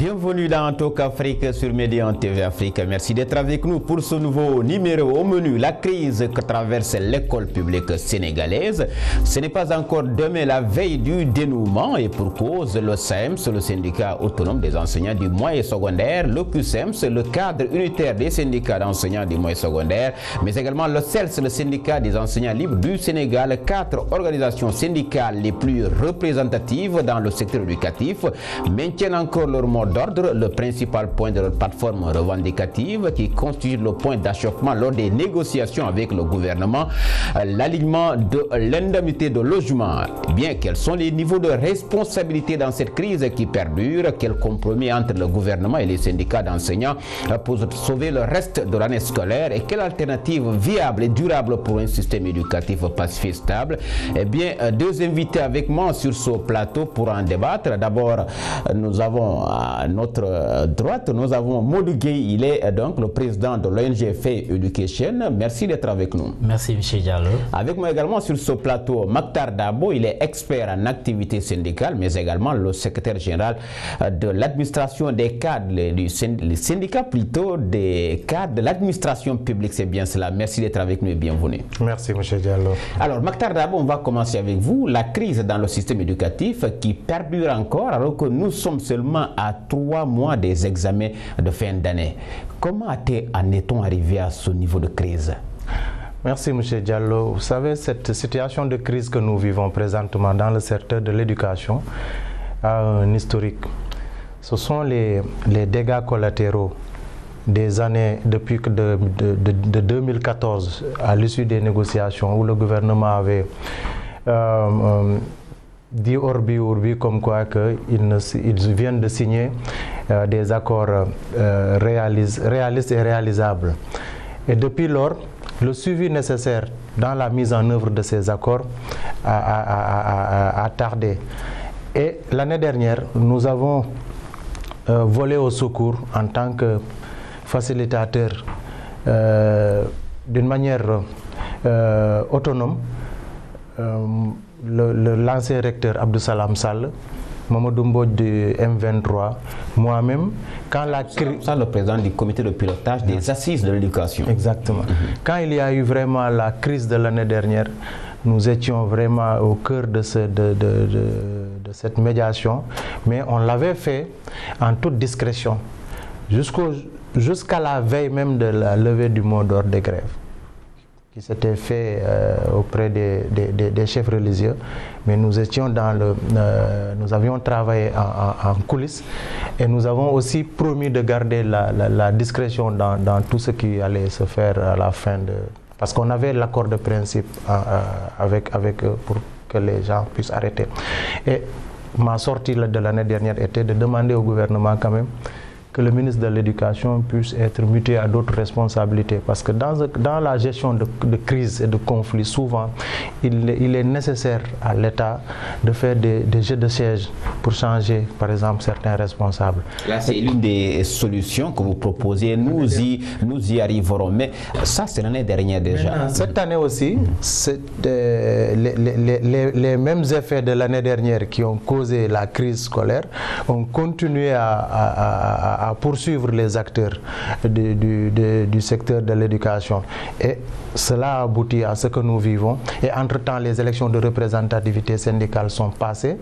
Bienvenue dans Talk Afrique sur Médian TV Afrique. Merci d'être avec nous pour ce nouveau numéro. Au menu, la crise que traverse l'école publique sénégalaise. Ce n'est pas encore demain la veille du dénouement et pour cause, le SAEMS, le syndicat autonome des enseignants du moyen secondaire, le QSEMS, le cadre unitaire des syndicats d'enseignants du moyen secondaire, mais également le CELS, le syndicat des enseignants libres du Sénégal, 4 organisations syndicales les plus représentatives dans le secteur éducatif, maintiennent encore leur mot d'ordre, le principal point de leur plateforme revendicative qui constitue le point d'achoppement lors des négociations avec le gouvernement, l'alignement de l'indemnité de logement. Bien, quels sont les niveaux de responsabilité dans cette crise qui perdure? Quel compromis entre le gouvernement et les syndicats d'enseignants pour sauver le reste de l'année scolaire? Et quelle alternative viable et durable pour un système éducatif pacifique et stable? Eh bien, deux invités avec moi sur ce plateau pour en débattre. D'abord, nous avons à notre droite, nous avons Modou Gueye, il est donc le président de l'ONG Faith Education. Merci d'être avec nous. Merci M. Diallo. Avec moi également sur ce plateau, Mactar Dabo, il est expert en activité syndicale, mais également le secrétaire général de l'administration des cadres, du syndicat plutôt des cadres de l'administration publique, c'est bien cela. Merci d'être avec nous et bienvenue. Merci M. Diallo. Alors Mactar Dabo, on va commencer avec vous. La crise dans le système éducatif qui perdure encore alors que nous sommes seulement à 3 mois des examens de fin d'année. Comment en est-on arrivé à ce niveau de crise? Merci M. Diallo. Vous savez, cette situation de crise que nous vivons présentement dans le secteur de l'éducation a un historique. Ce sont les dégâts collatéraux des années depuis de 2014 à l'issue des négociations où le gouvernement avait dit orbi urbi comme quoi ils viennent de signer des accords réalistes et réalisables. Et depuis lors, le suivi nécessaire dans la mise en œuvre de ces accords a tardé. Et l'année dernière, nous avons volé au secours en tant que facilitateur d'une manière autonome l'ancien recteur Abdou Salam Sall, Mamadou Mbodj du M23, moi-même, quand la crise... le président du comité de pilotage des assises de l'éducation. Exactement. Quand il y a eu vraiment la crise de l'année dernière, nous étions vraiment au cœur de cette médiation, mais on l'avait fait en toute discrétion, jusqu'à la veille même de la levée du mot d'ordre de grève qui s'était fait auprès des chefs religieux, mais nous étions nous avions travaillé en coulisses et nous avons aussi promis de garder la discrétion dans tout ce qui allait se faire à la fin de... Parce qu'on avait l'accord de principe avec eux pour que les gens puissent arrêter. Et ma sortie de l'année dernière était de demander au gouvernement quand même que le ministre de l'Éducation puisse être muté à d'autres responsabilités. Parce que dans la gestion de crise et de conflits, souvent, il est nécessaire à l'État de faire des jeux de siège pour changer, par exemple, certains responsables. Là, c'est l'une des solutions que vous proposez. Nous y arriverons. Mais ça, c'est l'année dernière déjà. Maintenant, cette année aussi, les mêmes effets de l'année dernière qui ont causé la crise scolaire ont continué à poursuivre les acteurs du secteur de l'éducation. Et cela a abouti à ce que nous vivons. Et entre-temps, les élections de représentativité syndicale sont passées.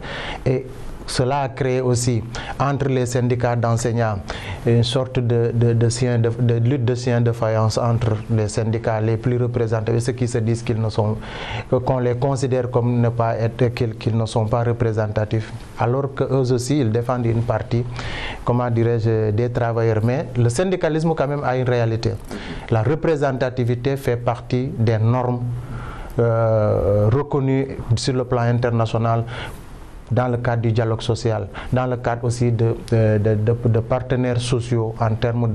Et cela a créé aussi, entre les syndicats d'enseignants, une sorte de lutte de chiens de faïence entre les syndicats les plus représentatifs, ceux qui se disent qu'on les considère comme qu'ils ne sont pas représentatifs, alors qu'eux aussi, ils défendent une partie, comment dirais-je, des travailleurs. Mais le syndicalisme quand même a une réalité. La représentativité fait partie des normes reconnues sur le plan international dans le cadre du dialogue social, dans le cadre aussi de partenaires sociaux en termes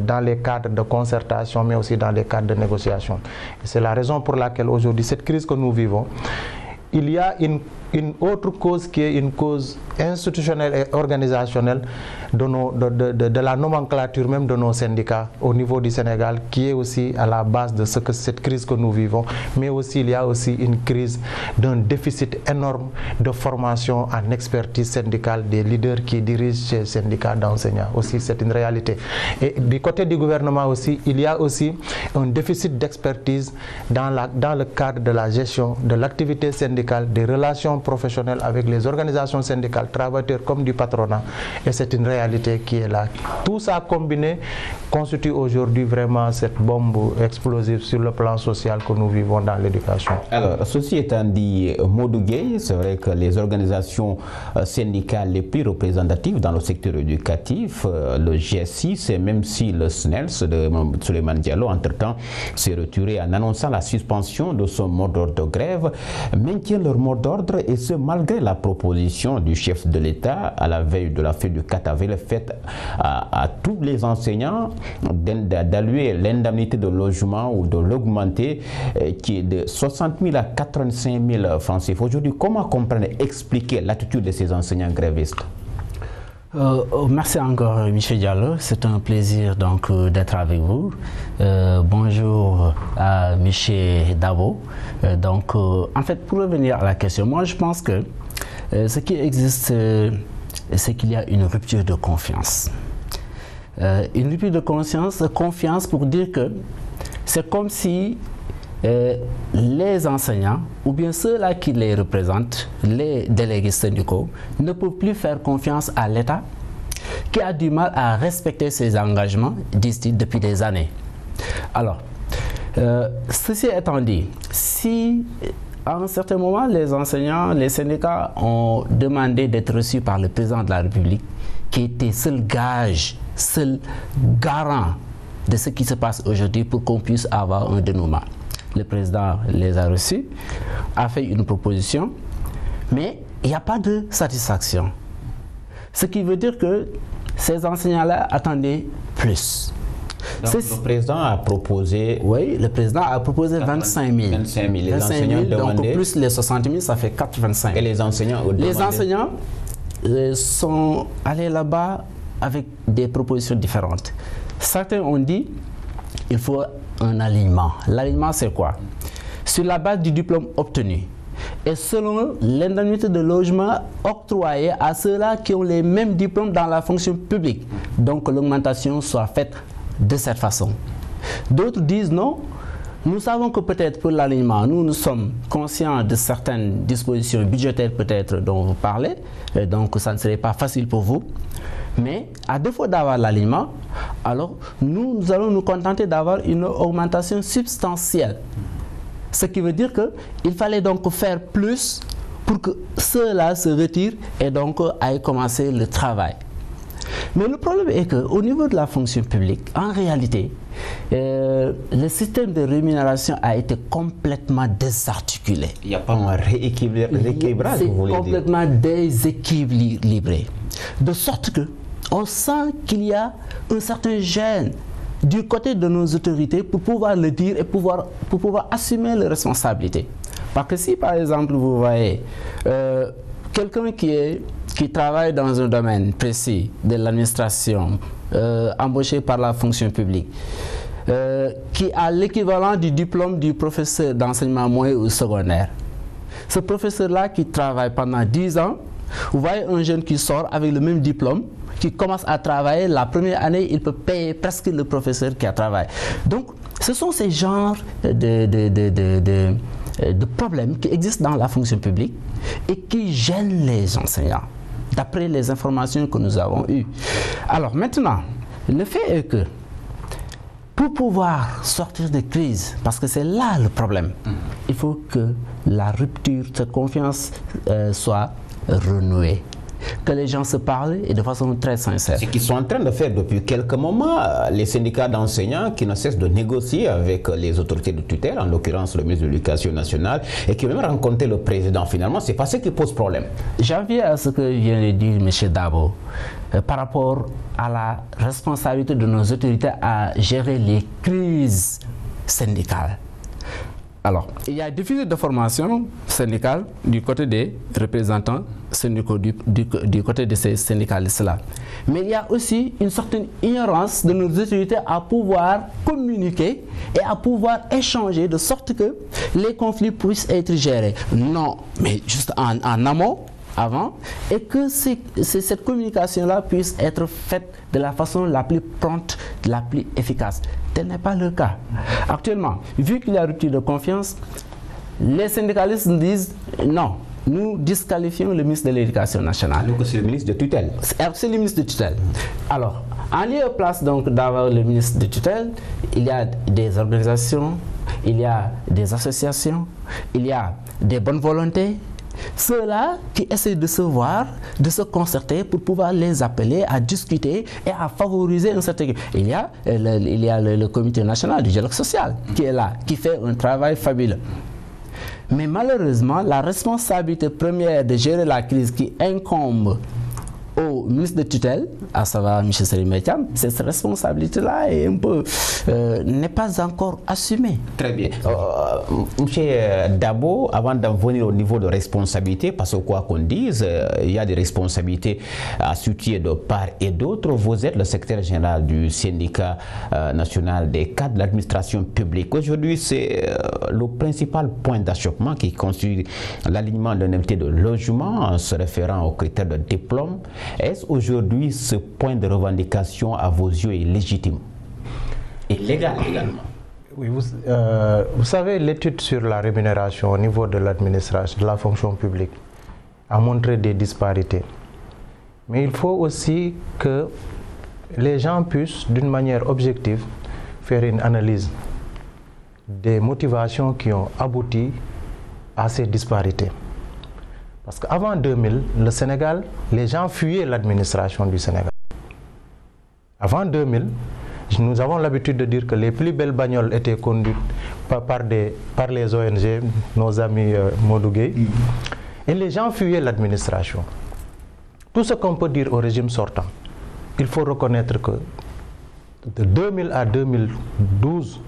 dans les cadres de concertation, mais aussi dans les cadres de négociation. C'est la raison pour laquelle aujourd'hui, cette crise que nous vivons, il y a une une autre cause qui est une cause institutionnelle et organisationnelle de la nomenclature même de nos syndicats au niveau du Sénégal, qui est aussi à la base de cette crise que nous vivons. Mais aussi, il y a aussi une crise d'un déficit énorme de formation en expertise syndicale des leaders qui dirigent ces syndicats d'enseignants. Aussi, c'est une réalité. Et du côté du gouvernement aussi, il y a aussi un déficit d'expertise dans le cadre de la gestion de l'activité syndicale, des relations professionnelles avec les organisations syndicales, travailleurs comme du patronat. Et c'est une réalité qui est là. Tout ça combiné constitue aujourd'hui vraiment cette bombe explosive sur le plan social que nous vivons dans l'éducation. Alors, ceci étant dit, Modou Gueye, c'est vrai que les organisations syndicales les plus représentatives dans le secteur éducatif, le GSI, et même si le SNELS de Souleymane Diallo, entre-temps, s'est retiré en annonçant la suspension de son mot d'ordre de grève, maintiennent leur mot d'ordre, et ce malgré la proposition du chef de l'État à la veille de la fête du 4 avril faite à tous les enseignants d'allouer l'indemnité de logement ou de l'augmenter qui est de 60 000 à 85 000 francs CFA. Aujourd'hui, comment comprendre et expliquer l'attitude de ces enseignants grévistes? Merci encore, M. Diallo. C'est un plaisir donc d'être avec vous. Bonjour à M. Dabo. En fait, pour revenir à la question, moi je pense que ce qui existe, c'est qu'il y a une rupture de confiance. Une rupture de confiance pour dire que c'est comme si les enseignants, ou bien ceux-là qui les représentent, les délégués syndicaux, ne peuvent plus faire confiance à l'État, qui a du mal à respecter ses engagements, disent-ils, depuis des années. Alors, ceci étant dit, si à un certain moment, les enseignants, les syndicats ont demandé d'être reçus par le président de la République, qui était seul gage, seul garant de ce qui se passe aujourd'hui pour qu'on puisse avoir un dénouement. Le président les a reçus, a fait une proposition, mais il n'y a pas de satisfaction. Ce qui veut dire que ces enseignants-là attendaient plus. Donc, le président a proposé... Oui, le président a proposé 25 000. 25 000. Les enseignants demandaient... Donc plus les 60 000, ça fait 85 000. Et les enseignants ont demandé... Les enseignants sont allés là-bas avec des propositions différentes. Certains ont dit qu'il faut un alignement. L'alignement, c'est quoi? Sur la base du diplôme obtenu et selon l'indemnité de logement octroyée à ceux-là qui ont les mêmes diplômes dans la fonction publique. Donc l'augmentation soit faite de cette façon. D'autres disent non. Nous savons que peut-être pour l'alignement, nous sommes conscients de certaines dispositions budgétaires peut-être dont vous parlez, donc ça ne serait pas facile pour vous. Mais à défaut d'avoir l'alignement, alors nous allons nous contenter d'avoir une augmentation substantielle. Ce qui veut dire qu'il fallait donc faire plus pour que ceux-là se retirent et donc aillent commencer le travail. Mais le problème est qu'au niveau de la fonction publique, en réalité, le système de rémunération a été complètement désarticulé. Il n'y a pas un rééquilibrage, vous voulez dire? C'est complètement déséquilibré. De sorte que on sent qu'il y a un certain gêne du côté de nos autorités pour pouvoir le dire et pour pouvoir assumer les responsabilités. Parce que si par exemple vous voyez quelqu'un qui travaille dans un domaine précis de l'administration, embauché par la fonction publique, qui a l'équivalent du diplôme du professeur d'enseignement moyen ou secondaire. Ce professeur-là qui travaille pendant 10 ans, vous voyez un jeune qui sort avec le même diplôme, qui commence à travailler, la première année, il peut payer presque le professeur qui a travaillé. Donc, ce sont ces genres de problèmes qui existent dans la fonction publique et qui gênent les enseignants, d'après les informations que nous avons eues. Alors maintenant, le fait est que pour pouvoir sortir de crise, parce que c'est là le problème, il faut que la rupture, cette confiance soit renouée. Que les gens se parlent et de façon très sincère. Ce qu'ils sont en train de faire depuis quelques moments, les syndicats d'enseignants qui ne cessent de négocier avec les autorités de tutelle, en l'occurrence le ministre de l'Éducation nationale, et qui ont même rencontré le président. Finalement, c'est pas ce qui pose problème. J'en viens à ce que vient de dire M. Dabo par rapport à la responsabilité de nos autorités à gérer les crises syndicales. Alors, il y a des déficit de formation syndicale du côté des représentants syndicaux, du côté de ces syndicalistes-là. Mais il y a aussi une certaine ignorance de nos autorités à pouvoir communiquer et à pouvoir échanger de sorte que les conflits puissent être gérés. Non, mais juste en amont, avant, et que cette communication-là puisse être faite de la façon la plus prompte, la plus efficace. Tel n'est pas le cas. Actuellement, vu qu'il y a rupture de confiance, les syndicalistes disent non, nous disqualifions le ministre de l'Éducation nationale. Donc c'est le ministre de tutelle. C'est le ministre de tutelle. Alors, en lieu et place donc d'avoir le ministre de tutelle, il y a des organisations, il y a des associations, il y a des bonnes volontés. Ceux-là qui essaient de se voir, de se concerter pour pouvoir les appeler à discuter et à favoriser un certain... Il y a le comité national du dialogue social qui est là, qui fait un travail fabuleux. Mais malheureusement, la responsabilité première de gérer la crise qui incombe au ministre de tutelle, à savoir M. Salim Metiam, cette responsabilité-là est un peu n'est pas encore assumée. Très bien. M. Dabo, avant d'en venir au niveau de responsabilité, parce que quoi qu'on dise, il y a des responsabilités à situer de part et d'autre. Vous êtes le secrétaire général du syndicat national des cadres de l'administration publique. Aujourd'hui, c'est le principal point d'achoppement qui constitue l'alignement d'un invité de logement en se référant aux critères de diplôme. Est-ce aujourd'hui ce point de revendication à vos yeux est légitime et légal également? Oui, vous savez, l'étude sur la rémunération au niveau de l'administration, de la fonction publique, a montré des disparités. Mais il faut aussi que les gens puissent, d'une manière objective, faire une analyse des motivations qui ont abouti à ces disparités. Parce qu'avant 2000, le Sénégal, les gens fuyaient l'administration du Sénégal. Avant 2000, nous avons l'habitude de dire que les plus belles bagnoles étaient conduites par les ONG, nos amis Modougué, et les gens fuyaient l'administration. Tout ce qu'on peut dire au régime sortant, il faut reconnaître que de 2000 à 2012,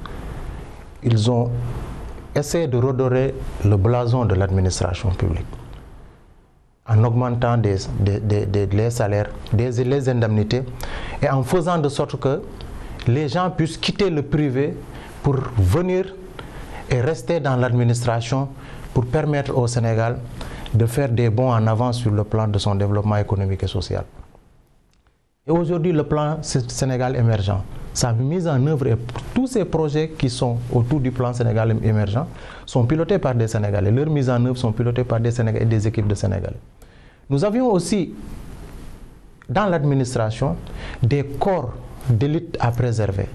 ils ont essayé de redorer le blason de l'administration publique, en augmentant les salaires, les indemnités, et en faisant de sorte que les gens puissent quitter le privé pour venir et rester dans l'administration pour permettre au Sénégal de faire des bonds en avant sur le plan de son développement économique et social. Et aujourd'hui, le plan Sénégal émergent, sa mise en œuvre et tous ces projets qui sont autour du plan Sénégal émergent sont pilotés par des Sénégalais. Leurs mises en œuvre sont pilotées par des Sénégalais et des équipes de Sénégalais. Nous avions aussi, dans l'administration, des corps d'élite à préserver.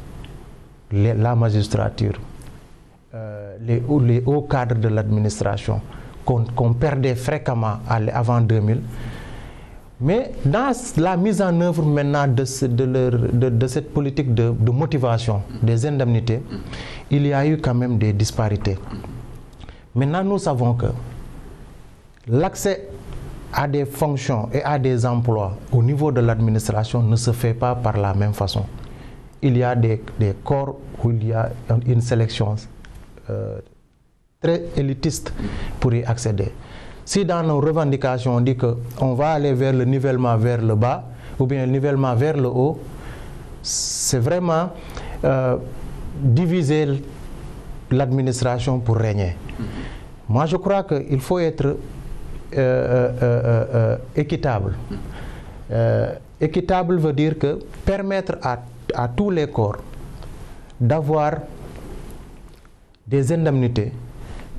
La magistrature, les hauts cadres de l'administration, qu'on perdait fréquemment avant 2000. Mais dans la mise en œuvre maintenant de cette politique de motivation, des indemnités, il y a eu quand même des disparités. Maintenant, nous savons que l'accès à des fonctions et à des emplois au niveau de l'administration ne se fait pas par la même façon. Il y a des corps où il y a une sélection très élitiste pour y accéder. Si dans nos revendications on dit qu'on va aller vers le nivellement vers le bas ou bien le nivellement vers le haut, c'est vraiment diviser l'administration pour régner. Moi je crois qu'il faut être équitable. Équitable veut dire que permettre à tous les corps d'avoir des indemnités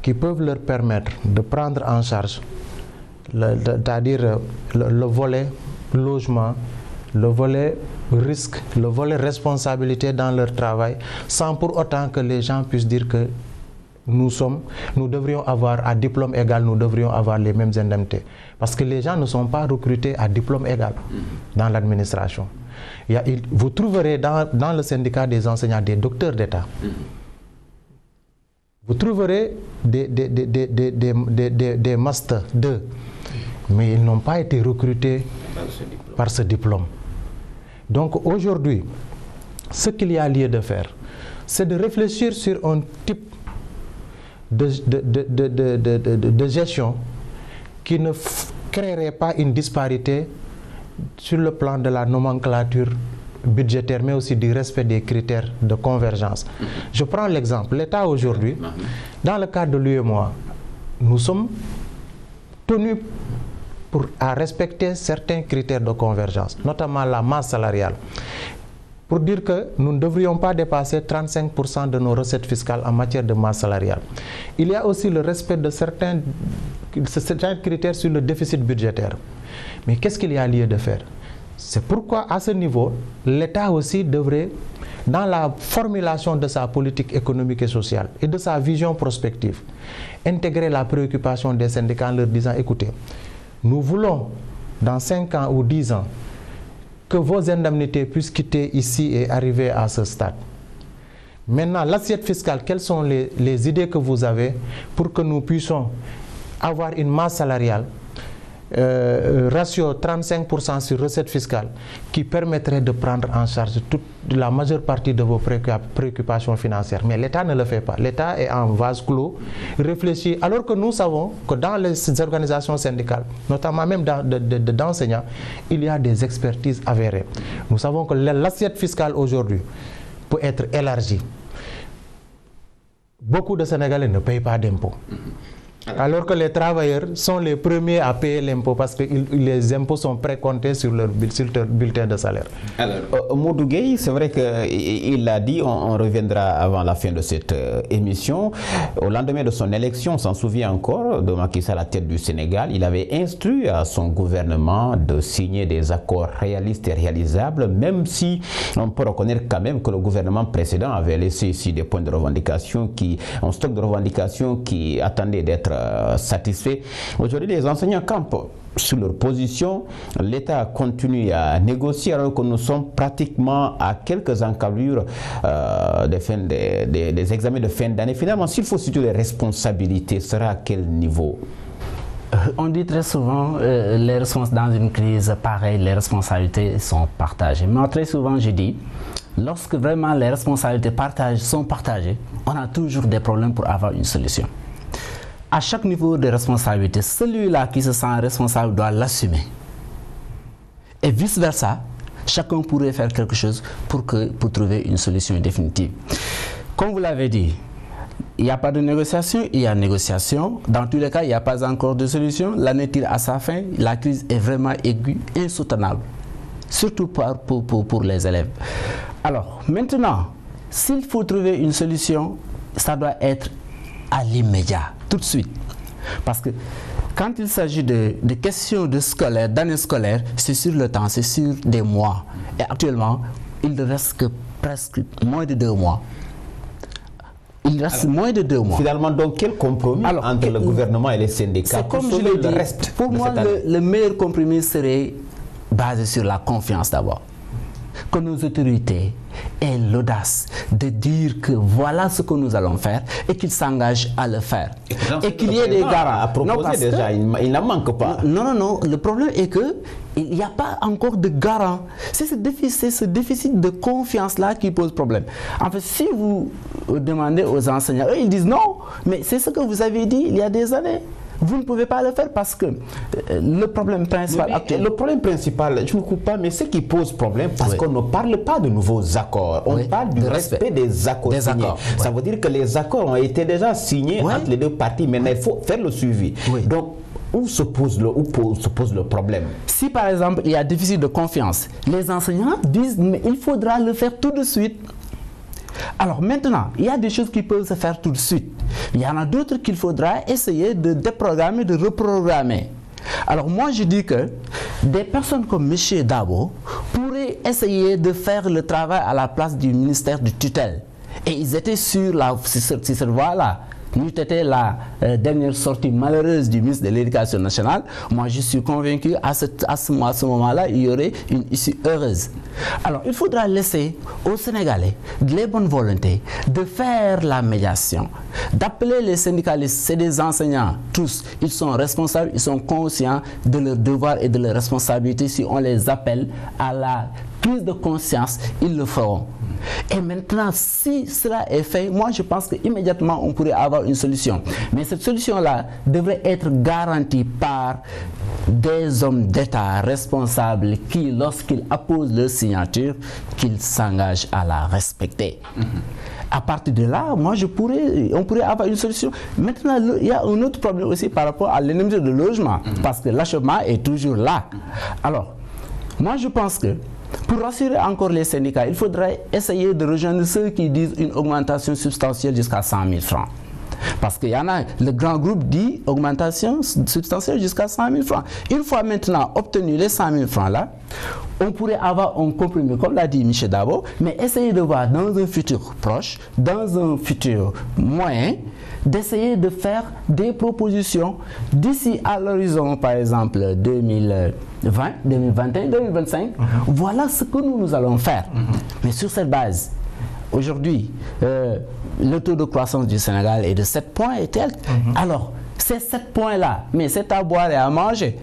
qui peuvent leur permettre de prendre en charge, c'est-à-dire le volet logement, le volet risque, le volet responsabilité dans leur travail, sans pour autant que les gens puissent dire que nous devrions avoir à diplôme égal, nous devrions avoir les mêmes indemnités. Parce que les gens ne sont pas recrutés à diplôme égal dans l'administration. Vous trouverez dans le syndicat des enseignants des docteurs d'État. Vous trouverez des masters 2, mais ils n'ont pas été recrutés par ce diplôme. Donc aujourd'hui, ce qu'il y a lieu de faire, c'est de réfléchir sur un type de gestion qui ne créerait pas une disparité sur le plan de la nomenclature budgétaire, mais aussi du respect des critères de convergence. Je prends l'exemple. L'État aujourd'hui, dans le cadre de l'UEMOA, nous sommes tenus à respecter certains critères de convergence, notamment la masse salariale, pour dire que nous ne devrions pas dépasser 35% de nos recettes fiscales en matière de masse salariale. Il y a aussi le respect de certains critères sur le déficit budgétaire. Mais qu'est-ce qu'il y a lieu de faire? C'est pourquoi, à ce niveau, l'État aussi devrait, dans la formulation de sa politique économique et sociale et de sa vision prospective, intégrer la préoccupation des syndicats en leur disant, écoutez, nous voulons, dans 5 ans ou 10 ans, que vos indemnités puissent quitter ici et arriver à ce stade. Maintenant, l'assiette fiscale, quelles sont les idées que vous avez pour que nous puissions avoir une masse salariale ratio 35% sur recettes fiscales qui permettrait de prendre en charge la majeure partie de vos préoccupations financières. Mais l'État ne le fait pas. L'État est en vase clos, réfléchit, alors que nous savons que dans les organisations syndicales, notamment même d'enseignants, il y a des expertises avérées. Nous savons que l'assiette fiscale aujourd'hui peut être élargie. Beaucoup de Sénégalais ne payent pas d'impôts. Alors que les travailleurs sont les premiers à payer l'impôt parce que les impôts sont précomptés sur leur bulletin de salaire. Alors, Modou Gueye, c'est vrai qu'il l'a dit, on reviendra avant la fin de cette émission. Au lendemain de son élection, on s'en souvient encore, de Macky Sall à la tête du Sénégal, il avait instruit à son gouvernement de signer des accords réalistes et réalisables, même si on peut reconnaître quand même que le gouvernement précédent avait laissé ici des points de revendication, un stock de revendications qui attendait d'être satisfait. Aujourd'hui, les enseignants campent sur leur position. L'État continue à négocier alors que nous sommes pratiquement à quelques encablures des examens de fin d'année. Finalement, s'il faut situer les responsabilités, sera à quel niveau? On dit très souvent, dans une crise pareille, les responsabilités sont partagées. Mais très souvent, je dis, lorsque vraiment les responsabilités sont partagées, on a toujours des problèmes pour avoir une solution. À chaque niveau de responsabilité, celui-là qui se sent responsable doit l'assumer. Et vice-versa, chacun pourrait faire quelque chose pour trouver une solution définitive. Comme vous l'avez dit, il n'y a pas de négociation, il y a négociation. Dans tous les cas, il n'y a pas encore de solution. L'année tire à sa fin, la crise est vraiment aiguë, insoutenable. Surtout pour les élèves. Alors, maintenant, s'il faut trouver une solution, ça doit être à l'immédiat, tout de suite. Parce que quand il s'agit de questions d'année scolaire, c'est sur le temps, c'est sur des mois. Et actuellement, il ne reste que presque moins de 2 mois. Il reste moins de 2 mois. Finalement, donc, quel compromis entre le gouvernement et les syndicats? C'est comme je l'ai dit, pour moi, le meilleur compromis serait basé sur la confiance d'abord. Que nos autorités aient l'audace de dire que voilà ce que nous allons faire et qu'ils s'engagent à le faire. Et qu'il y ait des garants. À proposer déjà, il n'en manque pas. Non. Le problème est qu'il n'y a pas encore de garant. C'est ce déficit de confiance-là qui pose problème. En fait, si vous demandez aux enseignants, eux, ils disent non, mais c'est ce que vous avez dit il y a des années. Vous ne pouvez pas le faire parce que le problème principal actuel... Le problème principal, je ne coupe pas, mais ce qui pose problème, parce qu'on ne parle pas de nouveaux accords, on parle du respect des accords signés. Ça veut dire que les accords ont été déjà signés entre les deux parties, mais il faut faire le suivi. Donc, où se pose le problème? Si par exemple, il y a déficit de confiance, les enseignants disent, mais il faudra le faire tout de suite. Alors maintenant, il y a des choses qui peuvent se faire tout de suite. Il y en a d'autres qu'il faudra essayer de déprogrammer, de reprogrammer. Alors moi je dis que des personnes comme M. Dabo pourraient essayer de faire le travail à la place du ministère du tutelle. Et ils étaient sur cette voie-là. N'eût été la dernière sortie malheureuse du ministre de l'Éducation nationale, moi je suis convaincu à ce moment-là, il y aurait une issue heureuse. Alors il faudra laisser aux Sénégalais les bonnes volontés de faire la médiation, d'appeler les syndicalistes, c'est des enseignants, tous, ils sont responsables, ils sont conscients de leurs devoirs et de leurs responsabilités. Si on les appelle à la prise de conscience, ils le feront. Et maintenant, si cela est fait, moi je pense qu'immédiatement on pourrait avoir une solution. Mais cette solution-là devrait être garantie par des hommes d'État responsables qui, lorsqu'ils apposent leur signature, qu'ils s'engagent à la respecter. À partir de là, moi on pourrait avoir une solution. Maintenant, il y a un autre problème aussi par rapport à l'indemnité de logement, parce que l'achèvement est toujours là. Alors, moi je pense que pour rassurer encore les syndicats, il faudrait essayer de rejoindre ceux qui disent une augmentation substantielle jusqu'à 100 000 francs. Parce qu'il y en a, le grand groupe dit augmentation substantielle jusqu'à 100 000 francs. Une fois maintenant obtenu les 100 000 francs là, on pourrait avoir un compromis, comme l'a dit M. Dabo, mais essayer de voir dans un futur proche, dans un futur moyen, d'essayer de faire des propositions d'ici à l'horizon, par exemple, 2020, 2021, 2025. Voilà ce que nous allons faire. Mais sur cette base, aujourd'hui, le taux de croissance du Sénégal est de 7 points et tel. Alors, ces 7 points-là, mais c'est à boire et à manger.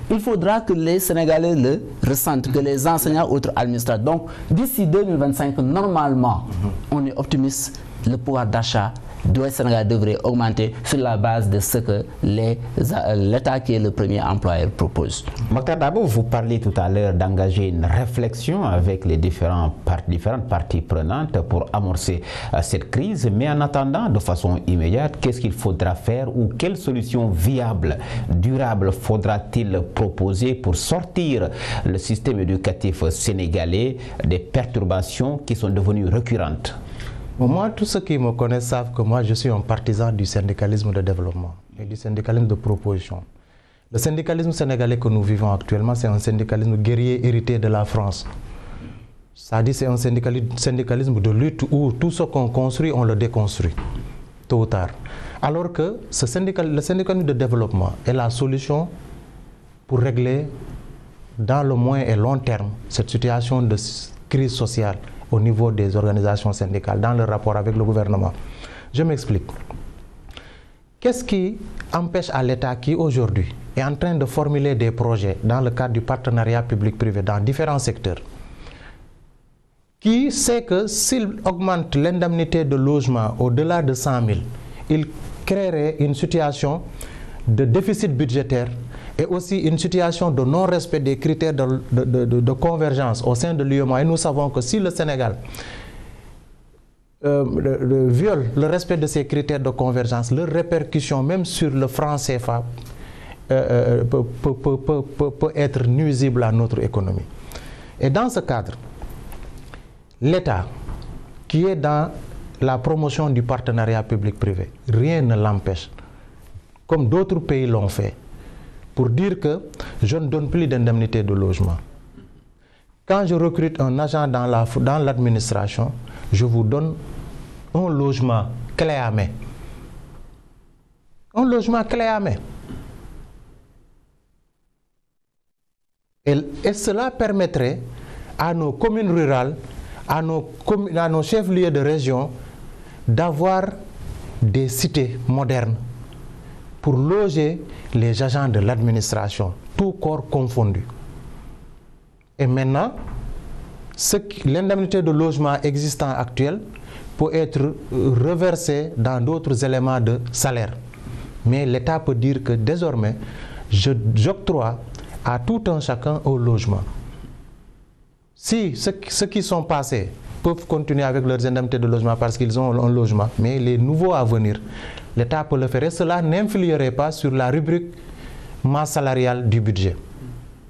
Il faudra que les Sénégalais le ressentent, que les enseignants, autres administrateurs. Donc, d'ici 2025, normalement, on est optimiste, le pouvoir d'achat du Sénégal devrait augmenter sur la base de ce que l'État, qui est le premier employeur, propose. Mokhtar Dabo, vous parlez tout à l'heure d'engager une réflexion avec les différentes parties prenantes pour amorcer cette crise. Mais en attendant, de façon immédiate, qu'est-ce qu'il faudra faire ou quelle solution viable, durable faudra-t-il proposer pour sortir le système éducatif sénégalais des perturbations qui sont devenues récurrentes? Bon, moi, tous ceux qui me connaissent savent que moi, je suis un partisan du syndicalisme de développement et du syndicalisme de proposition. Le syndicalisme sénégalais que nous vivons actuellement, c'est un syndicalisme guerrier hérité de la France. C'est-à-dire c'est un syndicalisme de lutte où tout ce qu'on construit, on le déconstruit, tôt ou tard. Alors que le syndicalisme de développement est la solution pour régler, dans le moyen et long terme, cette situation de crise sociale au niveau des organisations syndicales, dans le rapport avec le gouvernement. Je m'explique. Qu'est-ce qui empêche à l'État qui aujourd'hui est en train de formuler des projets dans le cadre du partenariat public-privé dans différents secteurs, qui sait que s'il augmente l'indemnité de logement au-delà de 100 000, il créerait une situation de déficit budgétaire et aussi une situation de non-respect des critères de convergence au sein de l'UEMOA. Et nous savons que si le Sénégal viole le respect de ces critères de convergence, leurs répercussions, même sur le franc CFA, peut être nuisible à notre économie. Et dans ce cadre, l'État, qui est dans la promotion du partenariat public-privé, rien ne l'empêche, comme d'autres pays l'ont fait, pour dire que je ne donne plus d'indemnité de logement. Quand je recrute un agent dans l'administration, je vous donne un logement clé à main. Un logement clé à main. Et cela permettrait à nos communes rurales, à nos chefs-lieux de région, d'avoir des cités modernes pour loger les agents de l'administration, tout corps confondu. Et maintenant, l'indemnité de logement existant actuelle peut être reversée dans d'autres éléments de salaire. Mais l'État peut dire que désormais, j'octroie à tout un chacun au logement. Si ceux qui sont passés peuvent continuer avec leurs indemnités de logement parce qu'ils ont un logement, mais les nouveaux à venir, l'État peut le faire et cela n'influerait pas sur la rubrique masse salariale du budget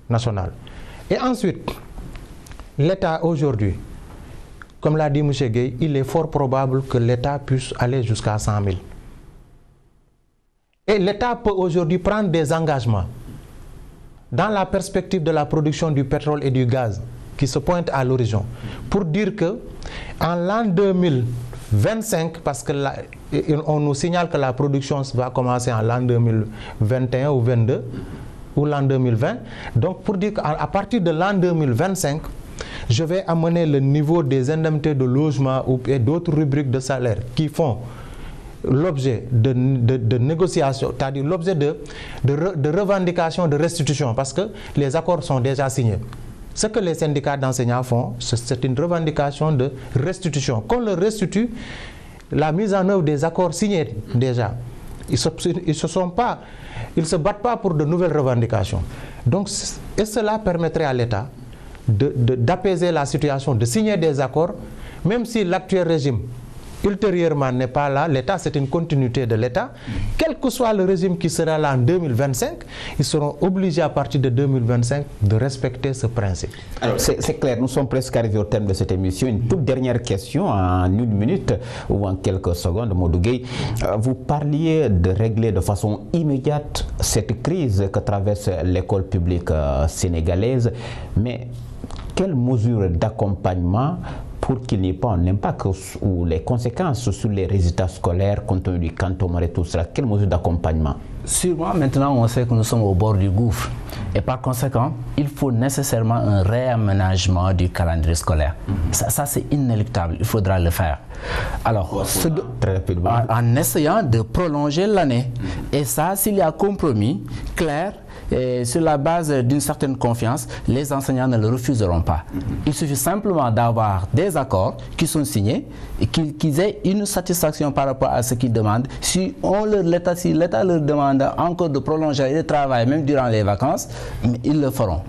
national. Et ensuite, l'État aujourd'hui, comme l'a dit M. Gueye, il est fort probable que l'État puisse aller jusqu'à 100 000. Et l'État peut aujourd'hui prendre des engagements dans la perspective de la production du pétrole et du gaz qui se pointe à l'horizon, pour dire que en l'an 2025, parce que on nous signale que la production va commencer en l'an 2021 ou 2022 ou l'an 2020, donc pour dire qu'à partir de l'an 2025, je vais amener le niveau des indemnités de logement et d'autres rubriques de salaire qui font l'objet de négociations, c'est-à-dire l'objet de revendications de restitution, parce que les accords sont déjà signés. ce que les syndicats d'enseignants font, c'est une revendication de restitution. Qu'on leur restitue la mise en œuvre des accords signés déjà. Ils ne se battent pas pour de nouvelles revendications. Donc, et cela permettrait à l'État d'apaiser la situation, de signer des accords, même si l'actuel régime ultérieurement n'est pas là. L'État, c'est une continuité de l'État. Quel que soit le régime qui sera là en 2025, ils seront obligés à partir de 2025 de respecter ce principe. Alors, c'est clair, nous sommes presque arrivés au terme de cette émission. Une toute dernière question en 1 minute ou en quelques secondes, Modou Gueye. Vous parliez de régler de façon immédiate cette crise que traverse l'école publique sénégalaise, mais quelles mesures d'accompagnement pour qu'il n'y ait pas un impact ou les conséquences sur les résultats scolaires compte tenu du quantum et tout cela? Quelles mesures d'accompagnement? Sûrement, maintenant, on sait que nous sommes au bord du gouffre. Et par conséquent, il faut nécessairement un réaménagement du calendrier scolaire. Ça c'est inéluctable, il faudra le faire. Alors, en essayant de prolonger l'année. Et ça, s'il y a compromis clair, et sur la base d'une certaine confiance, les enseignants ne le refuseront pas. Il suffit simplement d'avoir des accords qui sont signés et qu'ils aient une satisfaction par rapport à ce qu'ils demandent. Si l'État leur demande encore de prolonger le travail, même durant les vacances, ils le feront.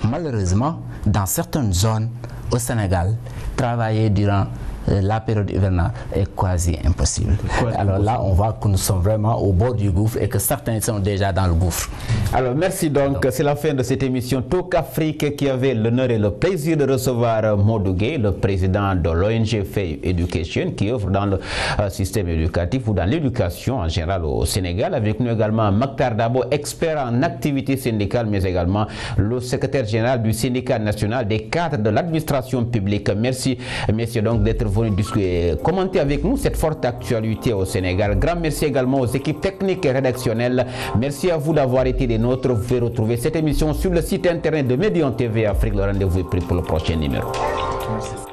Malheureusement, dans certaines zones au Sénégal, travailler durant la période hivernale est quasi impossible. Alors là, on voit que nous sommes vraiment au bord du gouffre et que certains sont déjà dans le gouffre. Alors merci donc, c'est la fin de cette émission Talk Afrique qui avait l'honneur et le plaisir de recevoir Modou Gueye, le président de l'ONG Fay Education qui œuvre dans le système éducatif ou dans l'éducation en général au Sénégal. Avec nous également Mactar Dabo, expert en activité syndicale, mais également le secrétaire général du syndicat national des cadres de l'administration publique. Merci messieurs donc d'être venus discuter, commenter avec nous cette forte actualité au Sénégal. Grand merci également aux équipes techniques et rédactionnelles. Merci à vous d'avoir été des nôtres. Vous pouvez retrouver cette émission sur le site internet de Médian TV Afrique. Le rendez-vous est pris pour le prochain numéro. Merci.